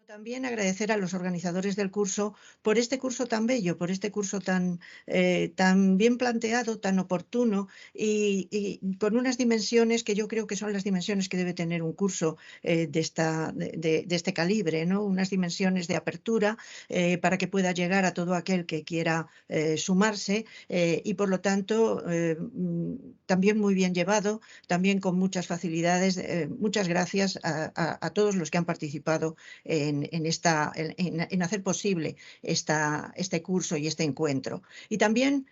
también agradecer a los organizadores del curso por este curso tan bello, por este curso tan bien planteado, tan oportuno y con unas dimensiones que yo creo que son las dimensiones que debe tener un curso de este calibre, ¿no? Unas dimensiones de apertura para que pueda llegar a todo aquel que quiera sumarse y por lo tanto también muy bien llevado, también con muchas facilidades. Muchas gracias a todos los que han participado en hacer posible este curso y este encuentro. Y también,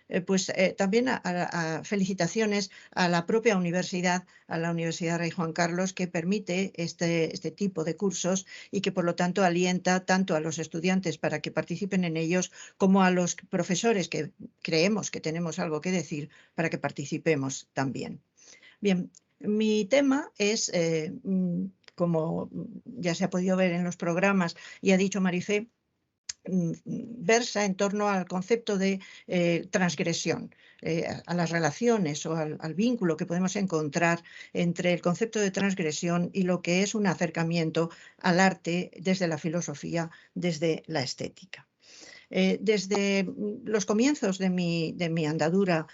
también a felicitaciones a la propia universidad, a la Universidad Rey Juan Carlos, que permite este tipo de cursos y que por lo tanto alienta tanto a los estudiantes para que participen en ellos como a los profesores que creemos que tenemos algo que decir para que participemos también. Bien, mi tema es, como ya se ha podido ver en los programas y ha dicho Marifé, versa en torno al concepto de transgresión, a las relaciones o al vínculo que podemos encontrar entre el concepto de transgresión y lo que es un acercamiento al arte desde la filosofía, desde la estética. Desde los comienzos de mi andadura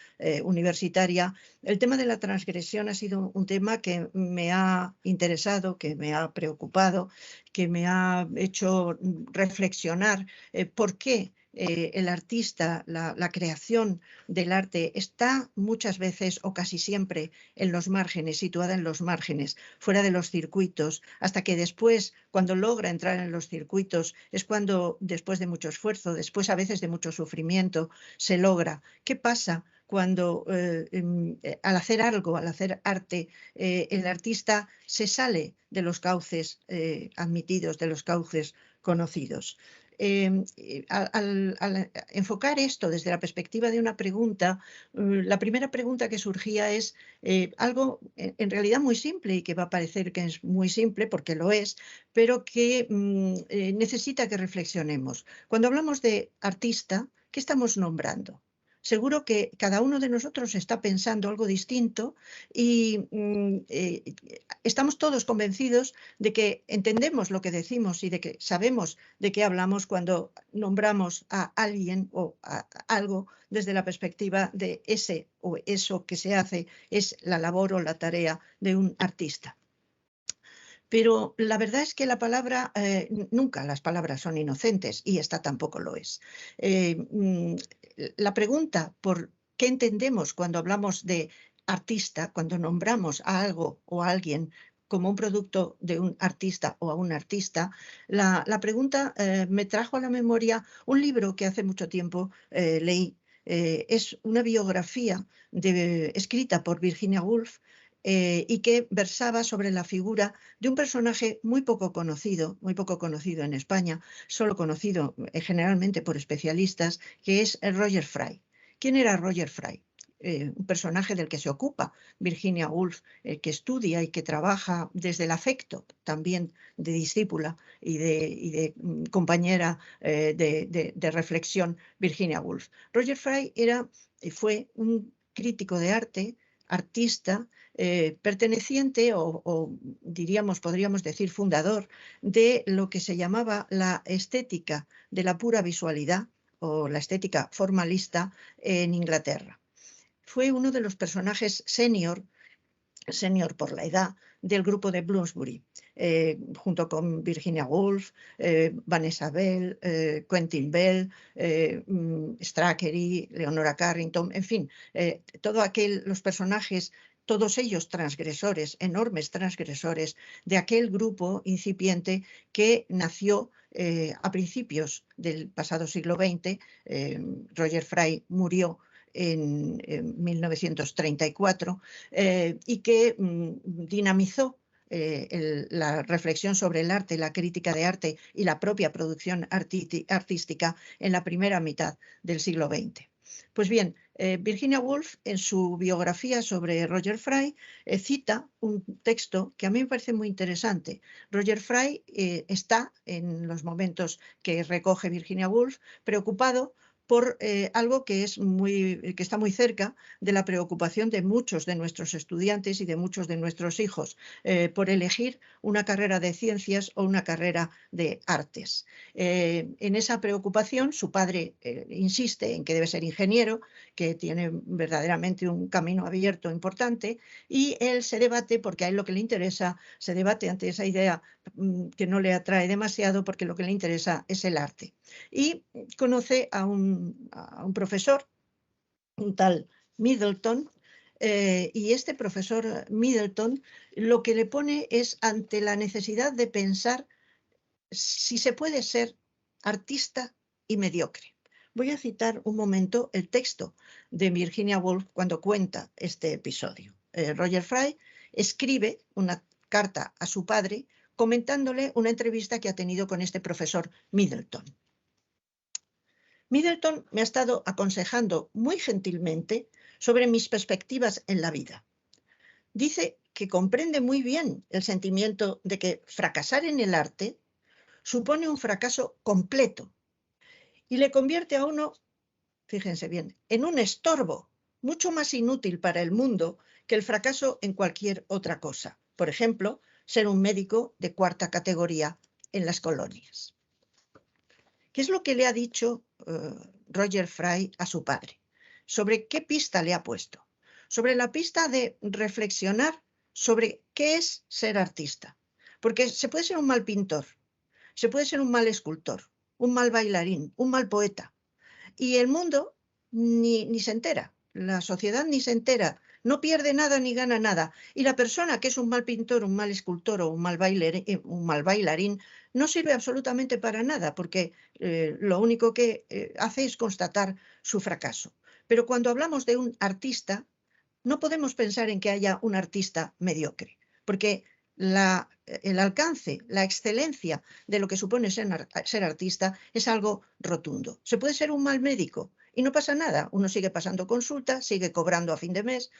universitaria, el tema de la transgresión ha sido un tema que me ha interesado, que me ha preocupado, que me ha hecho reflexionar por qué el artista, la creación del arte está muchas veces o casi siempre en los márgenes, situada en los márgenes, fuera de los circuitos, hasta que después, cuando logra entrar en los circuitos, es cuando, después de mucho esfuerzo, después a veces de mucho sufrimiento, se logra. ¿Qué pasa cuando al hacer algo, al hacer arte, el artista se sale de los cauces admitidos, de los cauces conocidos? Al enfocar esto desde la perspectiva de una pregunta, la primera pregunta que surgía es algo en realidad muy simple y que va a parecer que es muy simple porque lo es, pero que necesita que reflexionemos. Cuando hablamos de artista, ¿qué estamos nombrando? Seguro que cada uno de nosotros está pensando algo distinto y estamos todos convencidos de que entendemos lo que decimos y de que sabemos de qué hablamos cuando nombramos a alguien o a algo desde la perspectiva de ese o eso que se hace es la labor o la tarea de un artista. Pero la verdad es que nunca las palabras son inocentes y esta tampoco lo es. La pregunta por qué entendemos cuando hablamos de artista, cuando nombramos a algo o a alguien como un producto de un artista o a un artista, la pregunta me trajo a la memoria un libro que hace mucho tiempo leí. Es una biografía escrita por Virginia Woolf y que versaba sobre la figura de un personaje muy poco conocido en España, solo conocido generalmente por especialistas, que es Roger Fry. ¿Quién era Roger Fry? Un personaje del que se ocupa Virginia Woolf, que estudia y que trabaja desde el afecto también de discípula y de compañera de reflexión Virginia Woolf. Roger Fry fue un crítico de arte, artista, perteneciente o podríamos decir fundador de lo que se llamaba la estética de la pura visualidad o la estética formalista en Inglaterra. Fue uno de los personajes senior por la edad, del grupo de Bloomsbury, junto con Virginia Woolf, Vanessa Bell, Quentin Bell, Strackery, Leonora Carrington, en fin, los personajes, todos ellos transgresores, enormes transgresores de aquel grupo incipiente que nació a principios del pasado siglo XX. Roger Fry murió en 1934 y que dinamizó la reflexión sobre el arte, la crítica de arte y la propia producción artística en la primera mitad del siglo XX. Pues bien, Virginia Woolf en su biografía sobre Roger Fry cita un texto que a mí me parece muy interesante. Roger Fry está, en los momentos que recoge Virginia Woolf, preocupado por algo que está muy cerca de la preocupación de muchos de nuestros estudiantes y de muchos de nuestros hijos, por elegir una carrera de ciencias o una carrera de artes. En esa preocupación, su padre insiste en que debe ser ingeniero, que tiene verdaderamente un camino abierto importante, y él se debate porque a él lo que le interesa, se debate ante esa idea que no le atrae demasiado, porque lo que le interesa es el arte. Y conoce a un profesor, un tal Middleton, y este profesor Middleton lo que le pone es ante la necesidad de pensar si se puede ser artista y mediocre. Voy a citar un momento el texto de Virginia Woolf cuando cuenta este episodio. Roger Fry escribe una carta a su padre comentándole una entrevista que ha tenido con este profesor Middleton. Middleton me ha estado aconsejando muy gentilmente sobre mis perspectivas en la vida. Dice que comprende muy bien el sentimiento de que fracasar en el arte supone un fracaso completo y le convierte a uno, fíjense bien, en un estorbo mucho más inútil para el mundo que el fracaso en cualquier otra cosa. Por ejemplo, ser un médico de cuarta categoría en las colonias. ¿Qué es lo que le ha dicho Roger Fry a su padre? ¿Sobre qué pista le ha puesto? Sobre la pista de reflexionar sobre qué es ser artista. Porque se puede ser un mal pintor, se puede ser un mal escultor, un mal bailarín, un mal poeta. Y el mundo ni se entera, la sociedad ni se entera, no pierde nada ni gana nada. Y la persona que es un mal pintor, un mal escultor o un mal bailarín no sirve absolutamente para nada, porque lo único que hace es constatar su fracaso. Pero cuando hablamos de un artista, no podemos pensar en que haya un artista mediocre, porque el alcance, la excelencia de lo que supone ser artista es algo rotundo. Se puede ser un mal médico y no pasa nada. Uno sigue pasando consulta, sigue cobrando a fin de mes,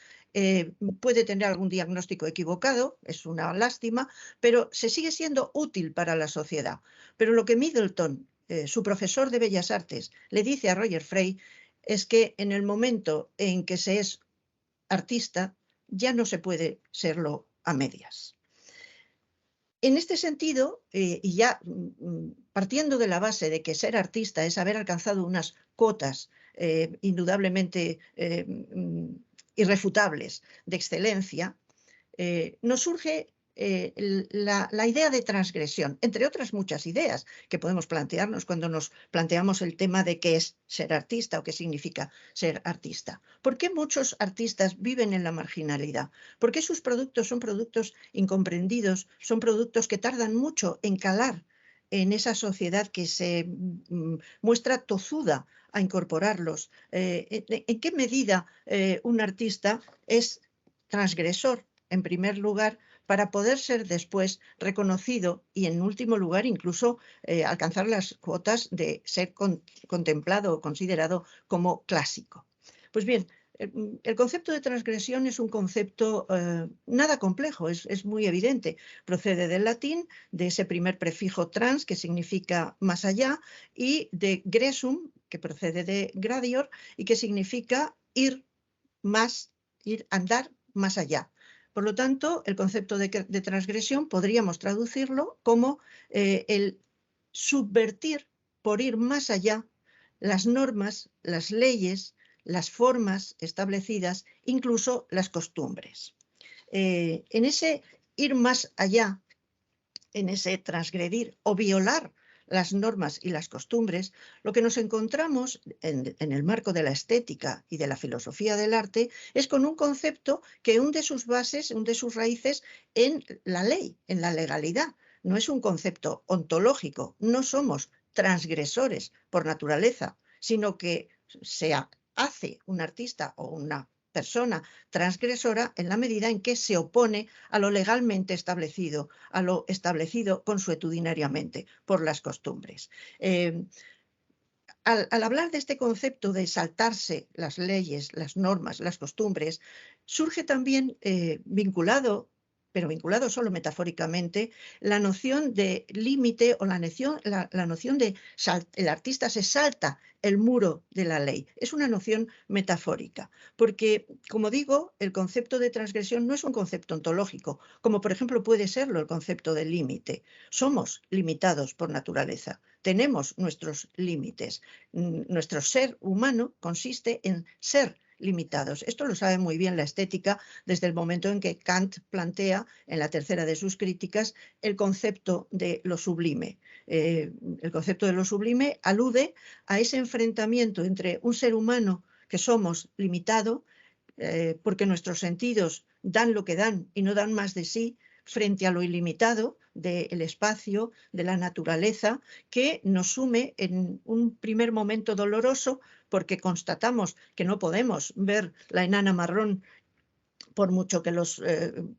puede tener algún diagnóstico equivocado, es una lástima, pero se sigue siendo útil para la sociedad. Pero lo que Middleton, su profesor de Bellas Artes, le dice a Roger Fry es que en el momento en que se es artista, ya no se puede serlo a medias. En este sentido, y ya partiendo de la base de que ser artista es haber alcanzado unas cotas indudablemente irrefutables de excelencia, nos surge la idea de transgresión, entre otras muchas ideas que podemos plantearnos cuando nos planteamos el tema de qué es ser artista o qué significa ser artista. ¿Por qué muchos artistas viven en la marginalidad? ¿Por qué sus productos son productos incomprendidos, son productos que tardan mucho en calar en esa sociedad que se muestra tozuda a incorporarlos? ¿En qué medida un artista es transgresor, en primer lugar, para poder ser después reconocido y, en último lugar, incluso alcanzar las cuotas de ser contemplado o considerado como clásico? Pues bien, el concepto de transgresión es un concepto nada complejo, es muy evidente. Procede del latín, de ese primer prefijo trans, que significa más allá, y de gresum, que procede de gradior, y que significa andar más allá. Por lo tanto, el concepto de transgresión podríamos traducirlo como el subvertir por ir más allá las normas, las leyes, las formas establecidas, incluso las costumbres. En ese ir más allá, en ese transgredir o violar las normas y las costumbres, lo que nos encontramos en el marco de la estética y de la filosofía del arte es con un concepto que hunde sus bases, hunde sus raíces en la ley, en la legalidad. No es un concepto ontológico, no somos transgresores por naturaleza, sino que se hace un artista o una persona transgresora en la medida en que se opone a lo legalmente establecido, a lo establecido consuetudinariamente por las costumbres. Al hablar de este concepto de saltarse las leyes, las normas, las costumbres, surge también vinculado pero vinculado solo metafóricamente, la noción de límite o la noción de el artista se salta el muro de la ley. Es una noción metafórica, porque, como digo, el concepto de transgresión no es un concepto ontológico, como por ejemplo puede serlo el concepto de límite. Somos limitados por naturaleza, tenemos nuestros límites. Nuestro ser humano consiste en ser limitados. Esto lo sabe muy bien la estética desde el momento en que Kant plantea, en la tercera de sus críticas, el concepto de lo sublime. El concepto de lo sublime alude a ese enfrentamiento entre un ser humano que somos limitado, porque nuestros sentidos dan lo que dan y no dan más de sí, frente a lo ilimitado del espacio, de la naturaleza, que nos sume en un primer momento doloroso porque constatamos que no podemos ver la enana marrón por mucho que los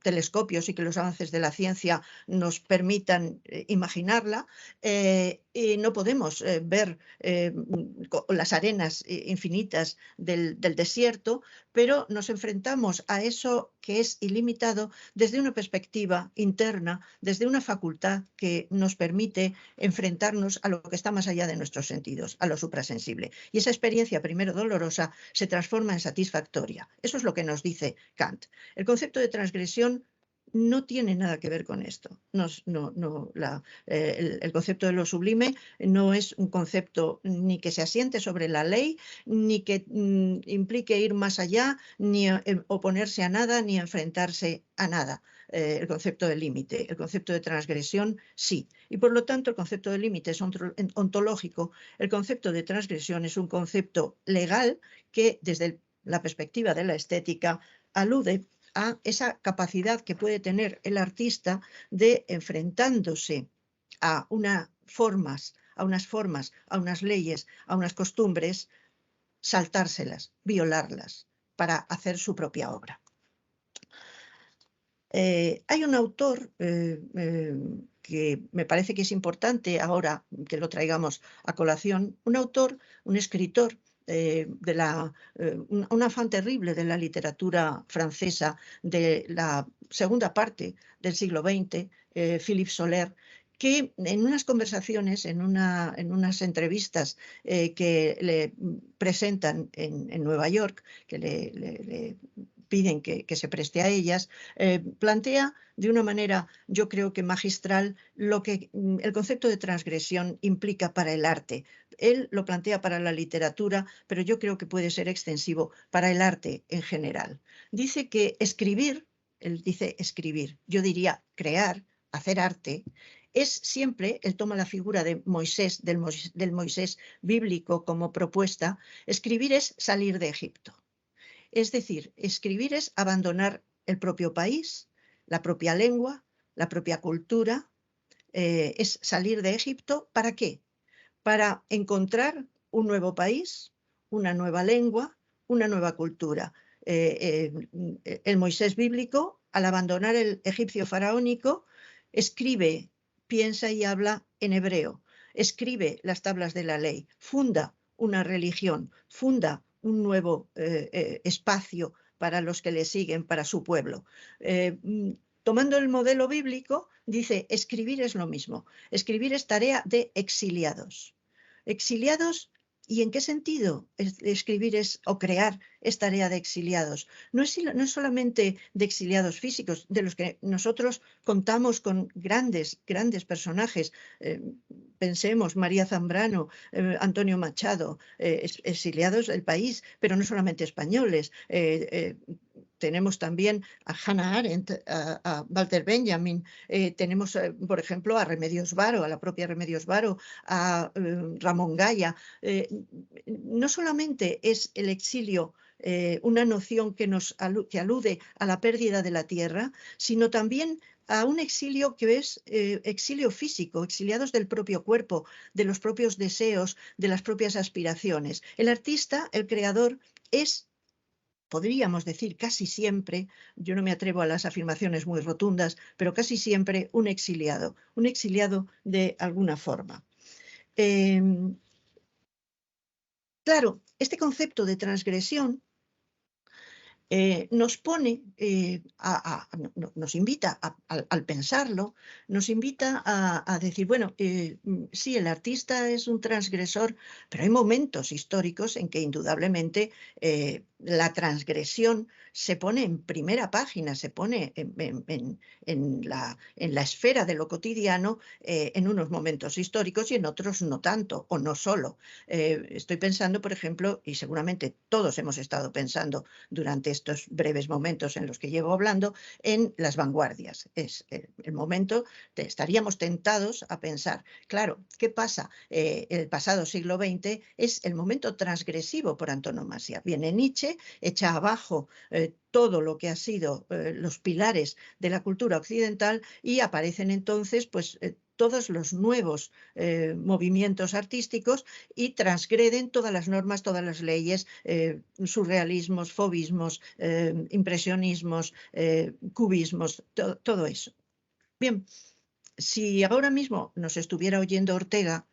telescopios y que los avances de la ciencia nos permitan imaginarla, y no podemos ver las arenas infinitas del desierto, pero nos enfrentamos a eso que es ilimitado desde una perspectiva interna, desde una facultad que nos permite enfrentarnos a lo que está más allá de nuestros sentidos, a lo suprasensible. Y esa experiencia, primero dolorosa, se transforma en satisfactoria. Eso es lo que nos dice Kant. El concepto de transgresión no tiene nada que ver con esto. El concepto de lo sublime no es un concepto ni que se asiente sobre la ley, ni que implique ir más allá, ni oponerse a nada, ni enfrentarse a nada. El concepto de límite, el concepto de transgresión, sí. Y por lo tanto, el concepto de límite es ontológico. El concepto de transgresión es un concepto legal que, desde la perspectiva de la estética, alude a esa capacidad que puede tener el artista de, enfrentándose a unas formas, a unas leyes, a unas costumbres, saltárselas, violarlas, para hacer su propia obra. Hay un autor que me parece que es importante ahora que lo traigamos a colación, un escritor, un afán terrible de la literatura francesa de la segunda parte del siglo XX, Philippe Soler, que en unas conversaciones, en unas entrevistas que le presentan en Nueva York, que le piden que se preste a ellas, plantea de una manera, yo creo que magistral, lo que el concepto de transgresión implica para el arte. Él lo plantea para la literatura, pero yo creo que puede ser extensivo para el arte en general. Dice que escribir, él dice escribir, yo diría crear, hacer arte, es siempre, él toma la figura de Moisés, del Moisés bíblico como propuesta, escribir es salir de Egipto. Es decir, escribir es abandonar el propio país, la propia lengua, la propia cultura, es salir de Egipto. ¿Para qué? Para encontrar un nuevo país, una nueva lengua, una nueva cultura. El Moisés bíblico, al abandonar el egipcio faraónico, escribe, piensa y habla en hebreo, escribe las tablas de la ley, funda una religión, funda un nuevo espacio para los que le siguen, para su pueblo. Tomando el modelo bíblico, dice, escribir es lo mismo. Escribir es tarea de exiliados. Exiliados, ¿y en qué sentido escribir o crear es tarea de exiliados? No es solamente de exiliados físicos, de los que nosotros contamos con grandes personajes. Pensemos, María Zambrano, Antonio Machado, exiliados del país, pero no solamente españoles. Tenemos también a Hannah Arendt, a Walter Benjamin, tenemos, por ejemplo, a Remedios Varo, a la propia Remedios Varo, a Ramón Gaya. No solamente es el exilio una noción que alude a la pérdida de la tierra, sino también a un exilio que es exilio físico, exiliados del propio cuerpo, de los propios deseos, de las propias aspiraciones. El artista, el creador, es, podríamos decir casi siempre, yo no me atrevo a las afirmaciones muy rotundas, pero casi siempre un exiliado de alguna forma. Claro, este concepto de transgresión nos pone, nos invita al pensarlo, nos invita a decir, bueno, sí, el artista es un transgresor, pero hay momentos históricos en que indudablemente la transgresión se pone en primera página, se pone en la esfera de lo cotidiano en unos momentos históricos y en otros no tanto, o no solo. Estoy pensando, por ejemplo, y seguramente todos hemos estado pensando durante estos breves momentos en los que llevo hablando, en las vanguardias. Es el momento, estaríamos tentados a pensar, claro, ¿qué pasa? El pasado siglo XX es el momento transgresivo por antonomasia. Viene Nietzsche, echa abajo todo lo que ha sido los pilares de la cultura occidental y aparecen entonces pues todos los nuevos movimientos artísticos y transgreden todas las normas, todas las leyes, surrealismos, fauvismos, impresionismos, cubismos, todo eso. Bien, si ahora mismo nos estuviera oyendo Ortega,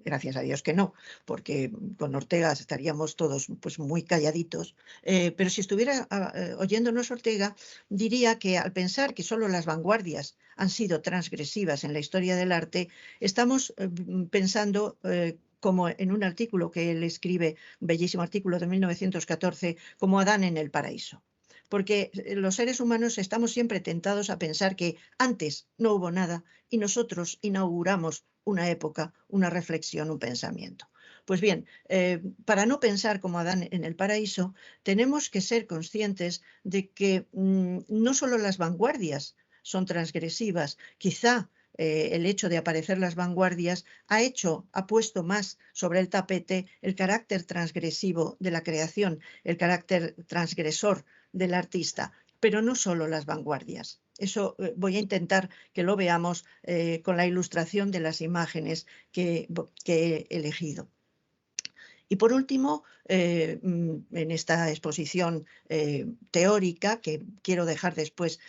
gracias a Dios que no, porque con Ortega estaríamos todos pues, muy calladitos, pero si estuviera oyéndonos Ortega, diría que al pensar que solo las vanguardias han sido transgresivas en la historia del arte, estamos pensando como en un artículo que él escribe, un bellísimo artículo de 1914, como Adán en el paraíso. Porque los seres humanos estamos siempre tentados a pensar que antes no hubo nada y nosotros inauguramos una época, una reflexión, un pensamiento. Pues bien, para no pensar como Adán en el paraíso, tenemos que ser conscientes de que no solo las vanguardias son transgresivas, quizá el hecho de aparecer las vanguardias ha puesto más sobre el tapete el carácter transgresivo de la creación, el carácter transgresor del artista, pero no solo las vanguardias. Eso voy a intentar que lo veamos con la ilustración de las imágenes que he elegido. Y por último, en esta exposición teórica, que quiero dejar después,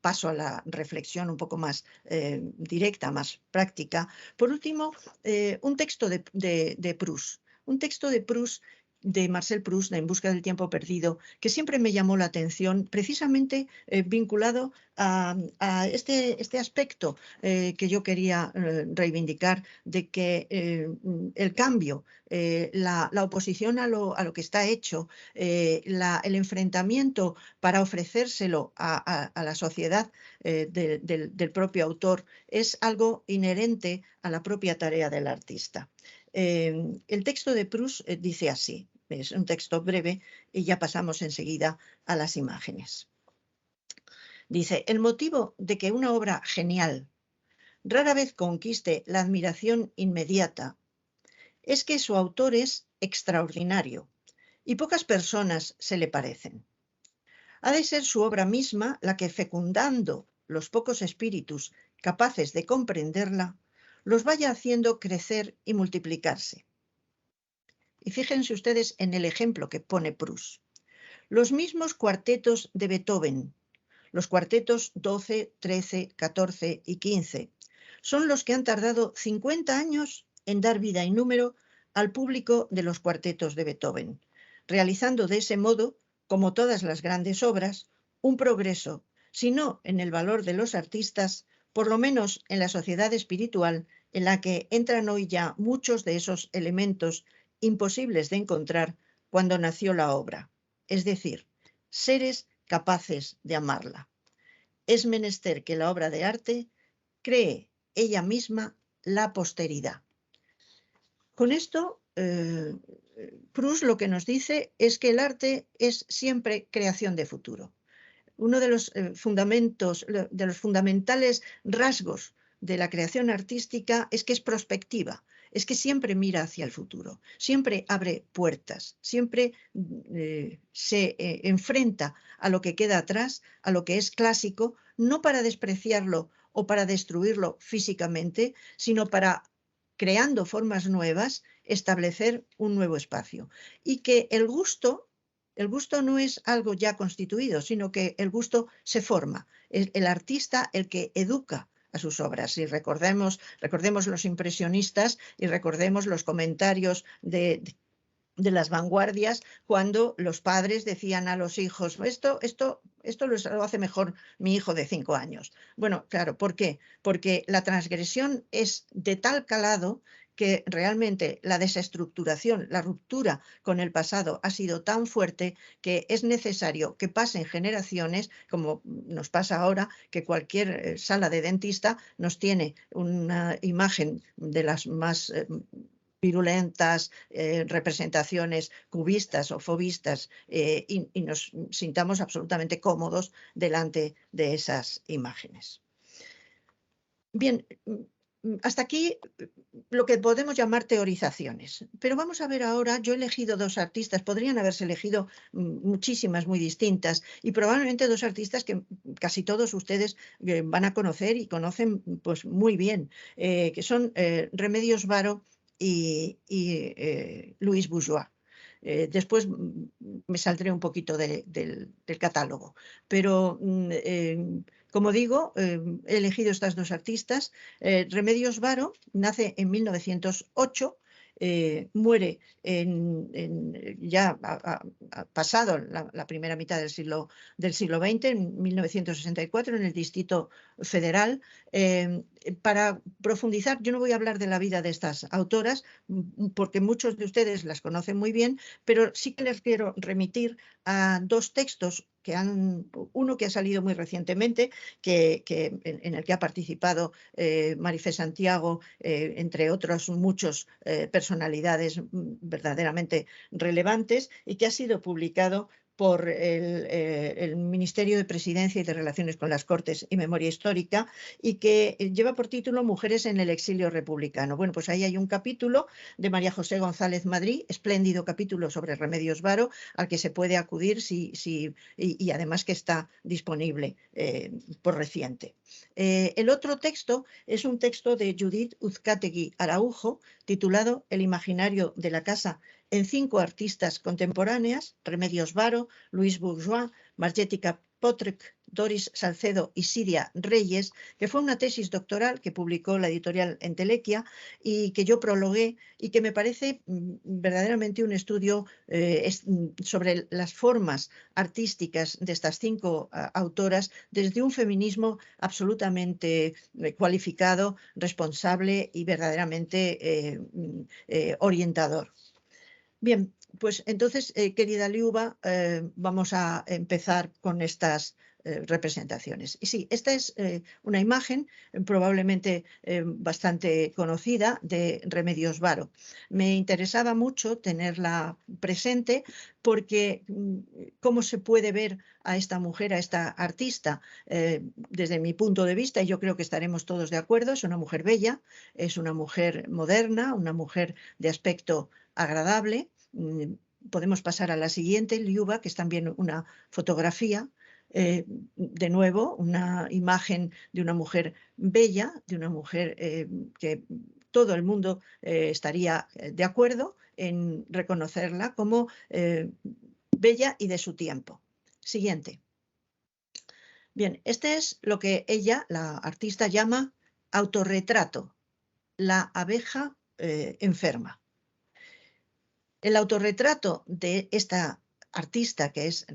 paso a la reflexión un poco más directa, más práctica, por último, un texto de Proust. Un texto de Proust, de Marcel Proust, de En busca del tiempo perdido, que siempre me llamó la atención, precisamente vinculado a este aspecto que yo quería reivindicar, de que el cambio, la oposición a lo que está hecho, el enfrentamiento para ofrecérselo a la sociedad del propio autor, es algo inherente a la propia tarea del artista. El texto de Proust dice así, es un texto breve y ya pasamos enseguida a las imágenes. Dice, el motivo de que una obra genial rara vez conquiste la admiración inmediata es que su autor es extraordinario y pocas personas se le parecen. Ha de ser su obra misma la que, fecundando los pocos espíritus capaces de comprenderla, los vaya haciendo crecer y multiplicarse. Y fíjense ustedes en el ejemplo que pone Proust. Los mismos cuartetos de Beethoven, los cuartetos 12, 13, 14 y 15, son los que han tardado 50 años en dar vida y número al público de los cuartetos de Beethoven, realizando de ese modo, como todas las grandes obras, un progreso, si no en el valor de los artistas, por lo menos en la sociedad espiritual en la que entran hoy ya muchos de esos elementos imposibles de encontrar cuando nació la obra, es decir, seres capaces de amarla. Es menester que la obra de arte cree ella misma la posteridad. Con esto, Proust lo que nos dice es que el arte es siempre creación de futuro. Uno de los fundamentos, de los fundamentales rasgos de la creación artística es que es prospectiva, es que siempre mira hacia el futuro, siempre abre puertas, siempre se enfrenta a lo que queda atrás, a lo que es clásico, no para despreciarlo o para destruirlo físicamente, sino para, creando formas nuevas, establecer un nuevo espacio. Y que el gusto no es algo ya constituido, sino que el gusto se forma. Es el artista el que educa a sus obras. Y recordemos los impresionistas y recordemos los comentarios de de las vanguardias, cuando los padres decían a los hijos, esto lo hace mejor mi hijo de 5 años. Bueno, claro, ¿por qué? Porque la transgresión es de tal calado que realmente la desestructuración, la ruptura con el pasado ha sido tan fuerte que es necesario que pasen generaciones, como nos pasa ahora, que cualquier sala de dentista nos tiene una imagen de las más virulentas representaciones cubistas o fobistas y nos sintamos absolutamente cómodos delante de esas imágenes. Bien, hasta aquí lo que podemos llamar teorizaciones. Pero vamos a ver ahora, yo he elegido 2 artistas, podrían haberse elegido muchísimas muy distintas, y probablemente 2 artistas que casi todos ustedes van a conocer y conocen pues muy bien, que son Remedios Varo y Louise Bourgeois. Después me saldré un poquito del catálogo, pero como digo, he elegido estas 2 artistas. Remedios Varo nace en 1908, muere ya pasado la primera mitad del siglo XX, en 1964, en el Distrito Federal. Para profundizar, yo no voy a hablar de la vida de estas autoras, porque muchos de ustedes las conocen muy bien, pero sí que les quiero remitir a 2 textos uno que ha salido muy recientemente, en el que ha participado Marifé Santiago, entre otros muchos personalidades verdaderamente relevantes, y que ha sido publicado por el Ministerio de Presidencia y de Relaciones con las Cortes y Memoria Histórica, y que lleva por título Mujeres en el exilio republicano. Bueno, pues ahí hay un capítulo de María José González Madrid, espléndido capítulo sobre Remedios Varo, al que se puede acudir y además que está disponible por reciente. El otro texto es un texto de Judith Uzcategui Araujo, titulado El imaginario de la casa en 5 artistas contemporáneas: Remedios Varo, Louise Bourgeois, Marjetica Potrek, Doris Salcedo y Siria Reyes, que fue una tesis doctoral que publicó la editorial Entelequia y que yo prologué, y que me parece verdaderamente un estudio sobre las formas artísticas de estas 5 autoras desde un feminismo absolutamente cualificado, responsable y verdaderamente orientador. Bien, pues entonces, querida Liuba, vamos a empezar con estas representaciones. Y sí, esta es una imagen probablemente bastante conocida de Remedios Varo. Me interesaba mucho tenerla presente porque cómo se puede ver a esta mujer, a esta artista, desde mi punto de vista, y yo creo que estaremos todos de acuerdo, es una mujer bella, es una mujer moderna, una mujer de aspecto agradable. Podemos pasar a la siguiente, Liuba, que es también una fotografía. De nuevo, una imagen de una mujer bella, de una mujer que todo el mundo estaría de acuerdo en reconocerla como bella y de su tiempo. Siguiente. Bien, este es lo que ella, la artista, llama autorretrato, la abeja enferma. El autorretrato de esta artista, que es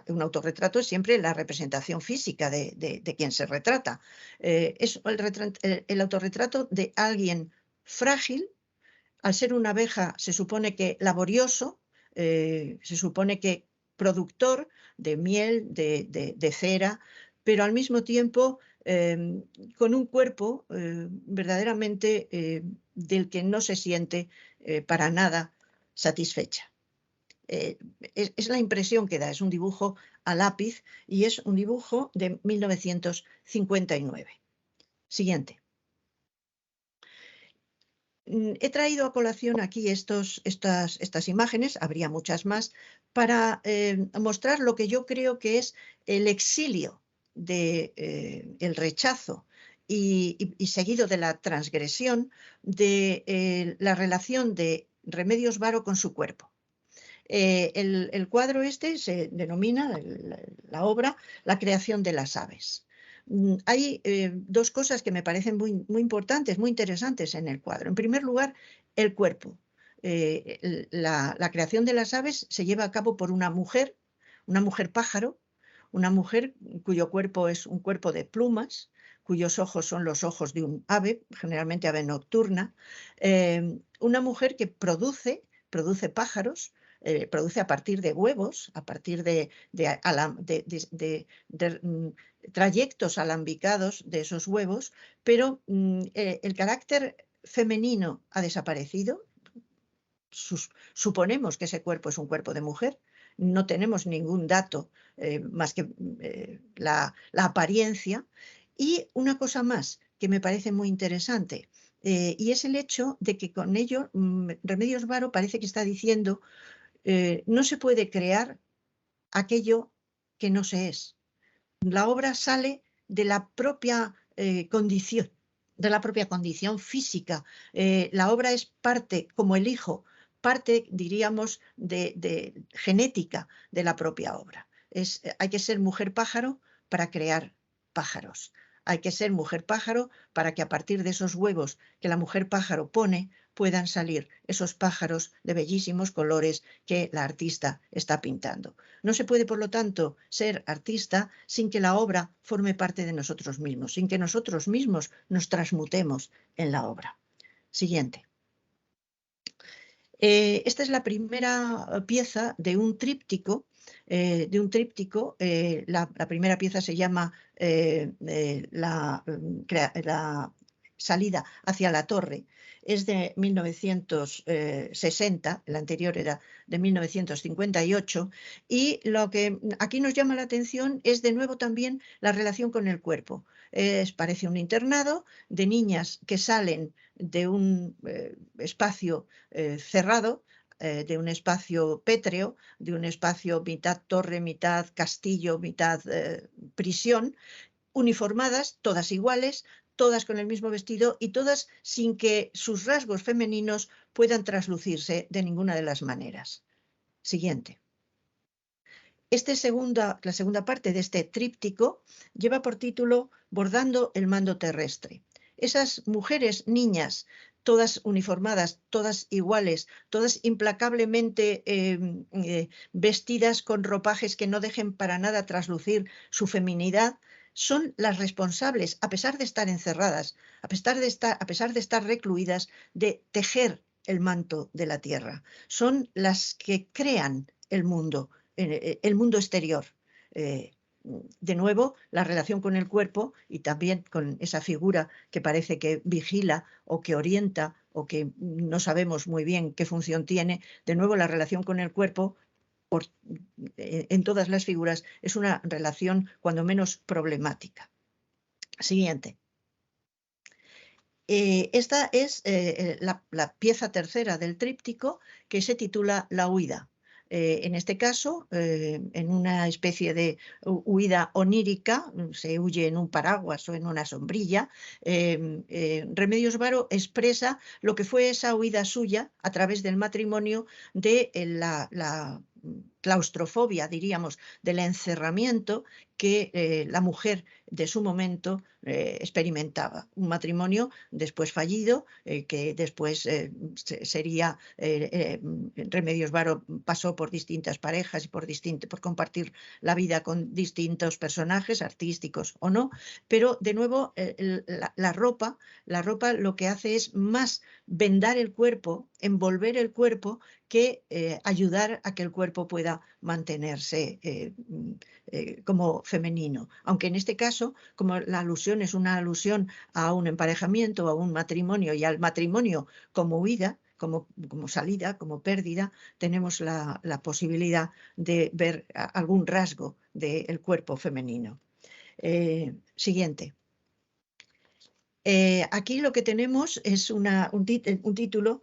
un autorretrato, es siempre la representación física de quien se retrata. Es el autorretrato de alguien frágil. Al ser una abeja, se supone que laborioso, se supone que productor de miel, de cera, pero al mismo tiempo con un cuerpo verdaderamente del que no se siente para nada satisfecha. Es la impresión que da, es un dibujo a lápiz y es un dibujo de 1959. Siguiente. He traído a colación aquí estas imágenes, habría muchas más, para mostrar lo que yo creo que es el exilio el rechazo y seguido de la transgresión de la relación de Remedios Varo con su cuerpo. El cuadro este se denomina, la obra, La creación de las aves. Hay 2 cosas que me parecen muy importantes, muy interesantes en el cuadro. En primer lugar, el cuerpo. la creación de las aves se lleva a cabo por una mujer pájaro, una mujer cuyo cuerpo es un cuerpo de plumas, cuyos ojos son los ojos de un ave, generalmente ave nocturna, una mujer que produce pájaros, produce a partir de huevos, a partir de trayectos alambicados de esos huevos, pero el carácter femenino ha desaparecido. Suponemos que ese cuerpo es un cuerpo de mujer, no tenemos ningún dato más que la apariencia. Y una cosa más que me parece muy interesante, y es el hecho de que con ello Remedios Varo parece que está diciendo no se puede crear aquello que no se es. La obra sale de la propia condición, física. La obra es parte, como el hijo, parte, diríamos, de genética de la propia obra. Hay que ser mujer pájaro para crear pájaros. Hay que ser mujer pájaro para que a partir de esos huevos que la mujer pájaro pone puedan salir esos pájaros de bellísimos colores que la artista está pintando. No se puede, por lo tanto, ser artista sin que la obra forme parte de nosotros mismos, sin que nosotros mismos nos transmutemos en la obra. Siguiente. Esta es la primera pieza de un tríptico. La primera pieza se llama la salida hacia la torre. Es de 1960, la anterior era de 1958, y lo que aquí nos llama la atención es de nuevo también la relación con el cuerpo. Parece un internado de niñas que salen de un espacio cerrado, de un espacio pétreo, de un espacio mitad torre, mitad castillo, mitad prisión, uniformadas, todas iguales, todas con el mismo vestido y todas sin que sus rasgos femeninos puedan traslucirse de ninguna de las maneras. Siguiente. La segunda parte de este tríptico lleva por título Bordando el mando terrestre. Esas mujeres, niñas, todas uniformadas, todas iguales, todas implacablemente vestidas con ropajes que no dejen para nada traslucir su feminidad, son las responsables, a pesar de estar encerradas, a pesar de estar recluidas, de tejer el manto de la tierra. Son las que crean el mundo exterior. De nuevo, la relación con el cuerpo y también con esa figura que parece que vigila o que orienta o que no sabemos muy bien qué función tiene. De nuevo, la relación con el cuerpo en todas las figuras es una relación cuando menos problemática. Siguiente. Esta es la pieza tercera del tríptico, que se titula La huida. En este caso, en una especie de huida onírica, se huye en un paraguas o en una sombrilla, Remedios Varo expresa lo que fue esa huida suya a través del matrimonio, de la claustrofobia, diríamos, del encerramiento que la mujer de su momento experimentaba. Un matrimonio después fallido, que después sería Remedios Varo pasó por distintas parejas y por compartir la vida con distintos personajes, artísticos o no, pero de nuevo la ropa lo que hace es más vendar el cuerpo, envolver el cuerpo, que ayudar a que el cuerpo pueda mantenerse como femenino. Aunque en este caso, como la alusión es una alusión a un emparejamiento, a un matrimonio y al matrimonio como huida, como salida, como pérdida, tenemos la posibilidad de ver algún rasgo del cuerpo femenino. Siguiente. Aquí lo que tenemos es un título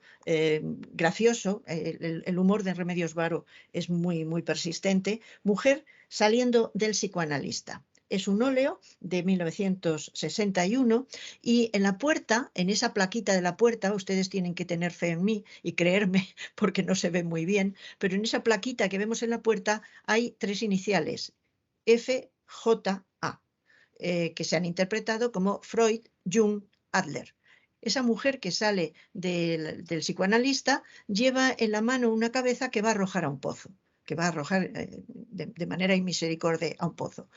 gracioso. El humor de Remedios Varo es muy, muy persistente. Mujer saliendo del psicoanalista. Es un óleo de 1961 y en la puerta, en esa plaquita de la puerta, ustedes tienen que tener fe en mí y creerme porque no se ve muy bien, pero en esa plaquita que vemos en la puerta hay 3 iniciales, FJA. Que se han interpretado como Freud, Jung, Adler. esa mujer que sale del psicoanalista lleva en la mano una cabeza que va a arrojar a un pozo, que va a arrojar de manera inmisericordia a un pozo.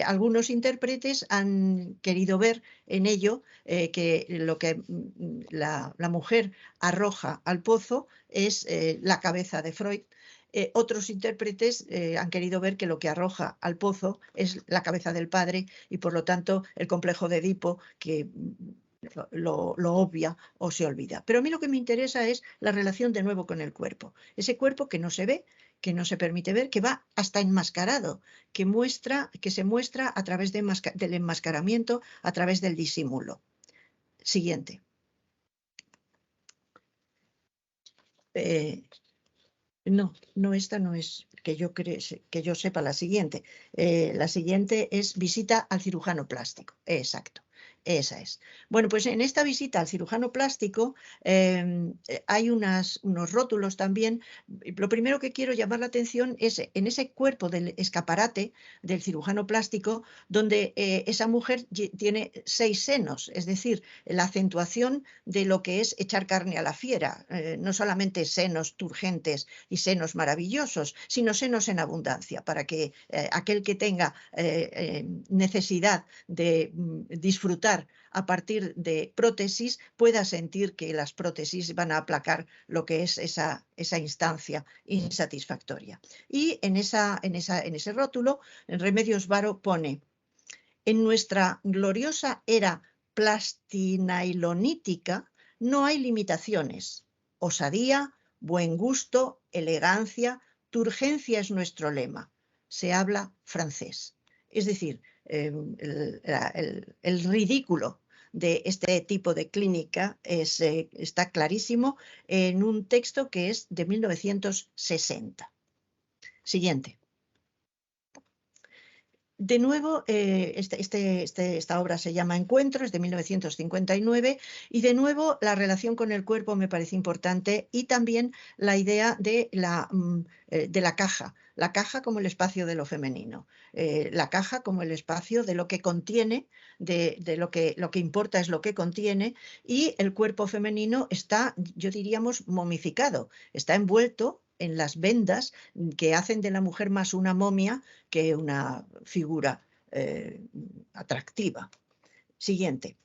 Algunos intérpretes han querido ver en ello que lo que la mujer arroja al pozo es la cabeza de Freud. Otros intérpretes han querido ver que lo que arroja al pozo es la cabeza del padre y por lo tanto el complejo de Edipo que lo obvia o se olvida. Pero a mí lo que me interesa es la relación de nuevo con el cuerpo. Ese cuerpo que no se ve, que no se permite ver, que va hasta enmascarado, que se muestra a través del enmascaramiento, a través del disimulo. Siguiente. No, esta no es que yo sepa la siguiente. La siguiente es visita al cirujano plástico. Exacto. Esa es. Bueno, pues en esta visita al cirujano plástico hay unos rótulos también. Lo primero que quiero llamar la atención es en ese cuerpo del escaparate del cirujano plástico, donde esa mujer tiene 6 senos, es decir, la acentuación de lo que es echar carne a la fiera, no solamente senos turgentes y senos maravillosos, sino senos en abundancia, para que aquel que tenga necesidad de disfrutar a partir de prótesis pueda sentir que las prótesis van a aplacar lo que es esa instancia insatisfactoria. Y en ese rótulo, Remedios Varo pone: en nuestra gloriosa era plastinailonítica no hay limitaciones. Osadía, buen gusto, elegancia, turgencia es nuestro lema. Se habla francés. Es decir, el ridículo de este tipo de clínica está clarísimo en un texto que es de 1960. Siguiente. De nuevo, esta obra se llama Encuentro, es de 1959, y de nuevo la relación con el cuerpo me parece importante y también la idea de la caja como el espacio de lo femenino, la caja como el espacio de lo que contiene, de lo que importa es lo que contiene, y el cuerpo femenino está, yo diríamos, momificado, está envuelto en las vendas que hacen de la mujer más una momia que una figura atractiva. Siguiente.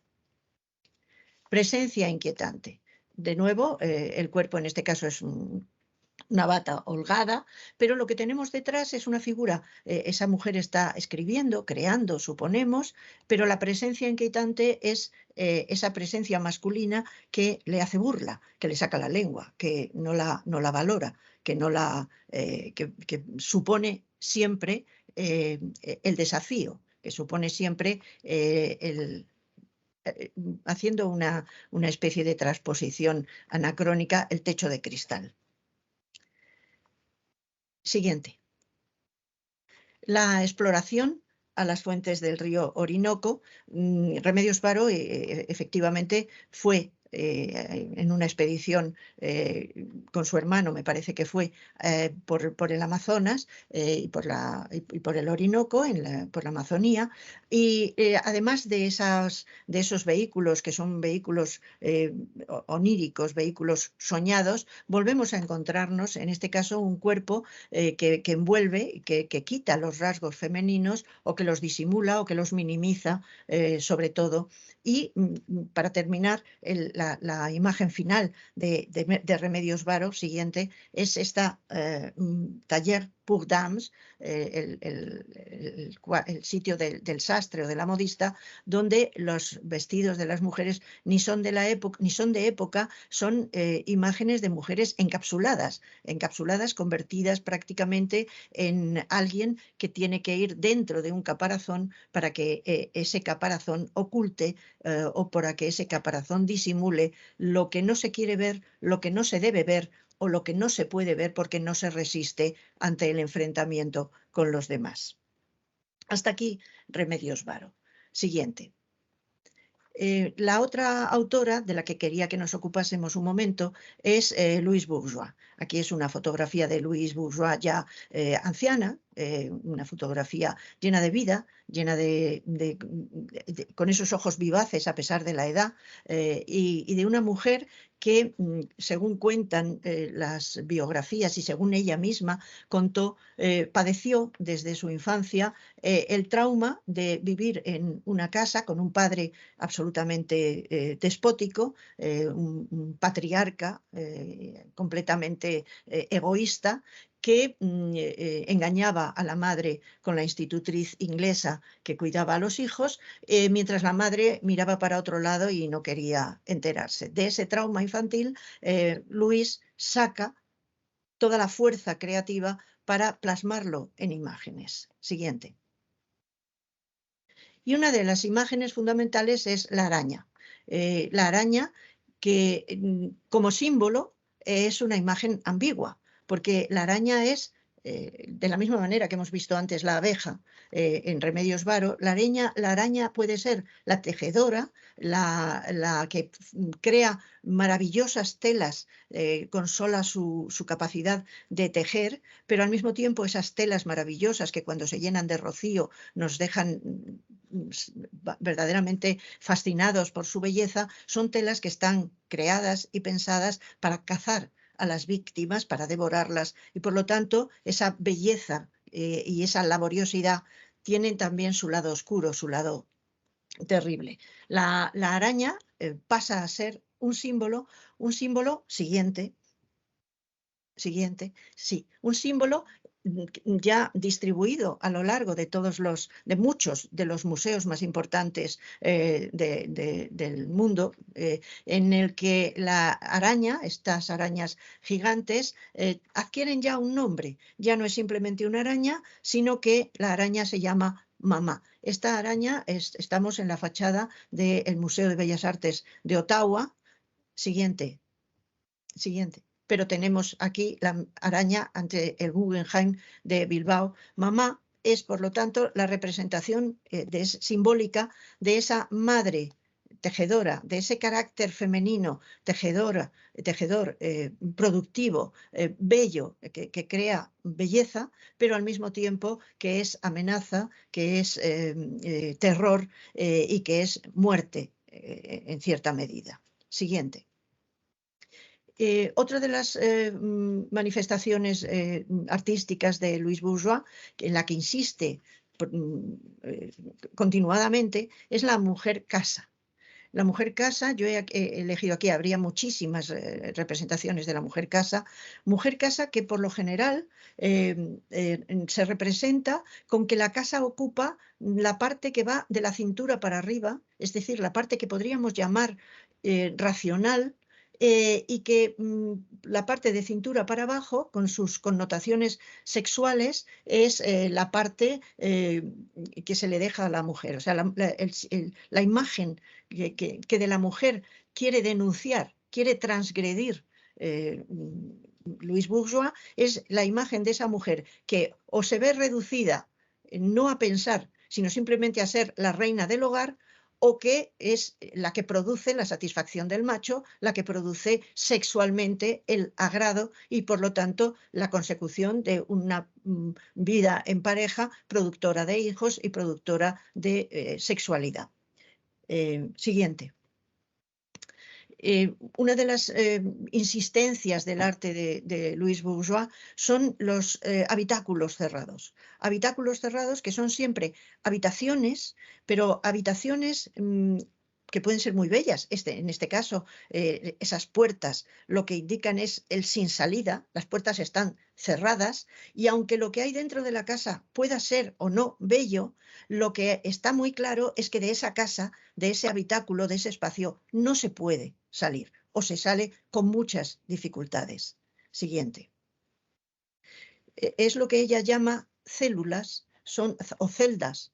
Presencia inquietante. De nuevo, el cuerpo en este caso es una bata holgada, pero lo que tenemos detrás es una figura. Esa mujer está escribiendo, creando, suponemos, pero la presencia inquietante es esa presencia masculina que le hace burla, que le saca la lengua, que no la valora, que supone siempre el desafío, que supone siempre haciendo una especie de transposición anacrónica, el techo de cristal. Siguiente. La exploración a las fuentes del río Orinoco. Remedios Varo efectivamente fue en una expedición con su hermano, me parece que fue por el Amazonas y por el Orinoco, por la Amazonía, y además de esos vehículos que son vehículos oníricos, vehículos soñados, volvemos a encontrarnos en este caso un cuerpo que envuelve, que quita los rasgos femeninos o que los disimula o que los minimiza sobre todo. Y para terminar, la imagen final de Remedios Varo, siguiente, es esta taller pour dames, el sitio del sastre o de la modista, donde los vestidos de las mujeres ni son de época, son imágenes de mujeres encapsuladas, convertidas prácticamente en alguien que tiene que ir dentro de un caparazón para que ese caparazón oculte o para que ese caparazón disimule lo que no se quiere ver, lo que no se debe ver o lo que no se puede ver porque no se resiste ante el enfrentamiento con los demás. Hasta aquí Remedios Varo. Siguiente. La otra autora de la que quería que nos ocupásemos un momento es Louise Bourgeois. Aquí es una fotografía de Louise Bourgeois ya anciana, una fotografía llena de vida, llena con esos ojos vivaces a pesar de la edad, y de una mujer que, según cuentan las biografías y según ella misma contó, padeció desde su infancia el trauma de vivir en una casa con un padre absolutamente despótico, un patriarca completamente egoísta, que engañaba a la madre con la institutriz inglesa que cuidaba a los hijos, mientras la madre miraba para otro lado y no quería enterarse. De ese trauma infantil, Louise saca toda la fuerza creativa para plasmarlo en imágenes. Siguiente. Y una de las imágenes fundamentales es la araña. La araña que como símbolo es una imagen ambigua, porque la araña es, de la misma manera que hemos visto antes la abeja en Remedios Varo, la araña puede ser la tejedora, la que crea maravillosas telas con sola su capacidad de tejer, pero al mismo tiempo esas telas maravillosas que cuando se llenan de rocío nos dejan verdaderamente fascinados por su belleza, son telas que están creadas y pensadas para cazar a las víctimas, para devorarlas, y por lo tanto esa belleza y esa laboriosidad tienen también su lado oscuro, su lado terrible. La araña pasa a ser un símbolo siguiente, sí, un símbolo ya distribuido a lo largo de muchos de los museos más importantes del mundo, en el que la araña, estas arañas gigantes, adquieren ya un nombre. Ya no es simplemente una araña, sino que la araña se llama mamá. Esta araña estamos en la fachada del Museo de Bellas Artes de Ottawa. Siguiente. Pero tenemos aquí la araña ante el Guggenheim de Bilbao. Mamá es, por lo tanto, la representación simbólica de esa madre tejedora, de ese carácter femenino, tejedor, productivo, bello, que crea belleza, pero al mismo tiempo que es amenaza, que es terror y que es muerte en cierta medida. Siguiente. Otra de las manifestaciones artísticas de Louise Bourgeois, en la que insiste continuadamente, es la mujer casa. La mujer casa, yo he elegido aquí, habría muchísimas representaciones de la mujer casa que por lo general se representa con que la casa ocupa la parte que va de la cintura para arriba, es decir, la parte que podríamos llamar racional, y que la parte de cintura para abajo, con sus connotaciones sexuales, es la parte que se le deja a la mujer. O sea, la imagen que de la mujer quiere denunciar, quiere transgredir Louise Bourgeois, es la imagen de esa mujer que o se ve reducida no a pensar, sino simplemente a ser la reina del hogar, o que es la que produce la satisfacción del macho, la que produce sexualmente el agrado y, por lo tanto, la consecución de una vida en pareja productora de hijos y productora de sexualidad. Siguiente. Una de las insistencias del arte de Louise Bourgeois son los habitáculos cerrados. Habitáculos cerrados que son siempre habitaciones, pero habitaciones que pueden ser muy bellas. En este caso, esas puertas lo que indican es el sin salida, las puertas están cerradas, y aunque lo que hay dentro de la casa pueda ser o no bello, lo que está muy claro es que de esa casa, de ese habitáculo, de ese espacio, no se puede salir, o se sale con muchas dificultades. Siguiente. Es lo que ella llama células, o celdas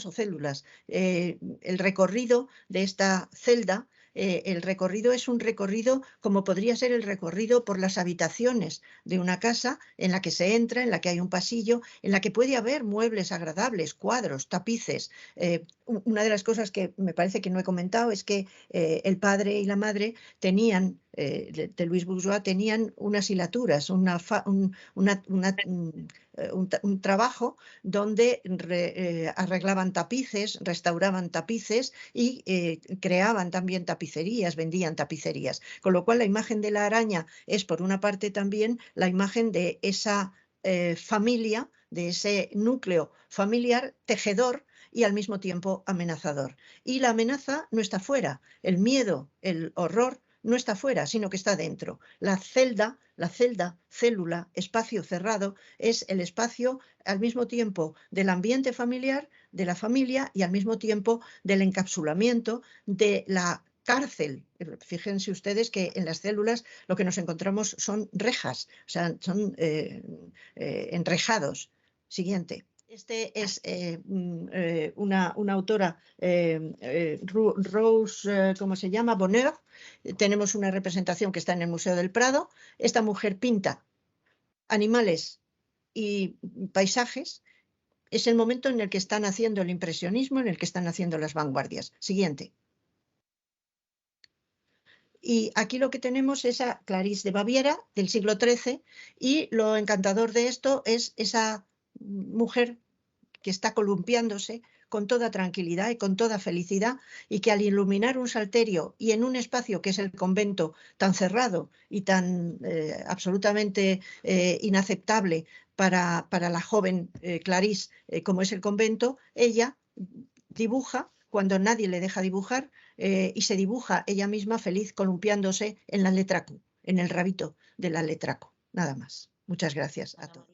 o células. El recorrido de esta celda, el recorrido es un recorrido como podría ser el recorrido por las habitaciones de una casa en la que se entra, en la que hay un pasillo, en la que puede haber muebles agradables, cuadros, tapices. Una de las cosas que me parece que no he comentado es que el padre y la madre tenían de Louis Bourgeois tenían unas hilaturas, un trabajo donde arreglaban tapices, restauraban tapices y creaban también tapicerías, vendían tapicerías. Con lo cual la imagen de la araña es por una parte también la imagen de esa familia, de ese núcleo familiar tejedor y al mismo tiempo amenazador. Y la amenaza no está fuera, el miedo, el horror no está fuera, sino que está dentro. La celda, célula, espacio cerrado, es el espacio al mismo tiempo del ambiente familiar, de la familia y al mismo tiempo del encapsulamiento de la cárcel. Fíjense ustedes que en las células lo que nos encontramos son rejas, o sea, son enrejados. Siguiente. Este es una autora, Rose, ¿cómo se llama? Bonheur. Tenemos una representación que está en el Museo del Prado. Esta mujer pinta animales y paisajes. Es el momento en el que están haciendo el impresionismo, en el que están haciendo las vanguardias. Siguiente. Y aquí lo que tenemos es a Clarice de Baviera, del siglo XIII, y lo encantador de esto es esa mujer que está columpiándose con toda tranquilidad y con toda felicidad, y que al iluminar un salterio y en un espacio que es el convento tan cerrado y tan absolutamente inaceptable para la joven Clarice como es el convento, ella dibuja cuando nadie le deja dibujar y se dibuja ella misma feliz columpiándose en la letra Q, en el rabito de la letra Q. Nada más. Muchas gracias a todos.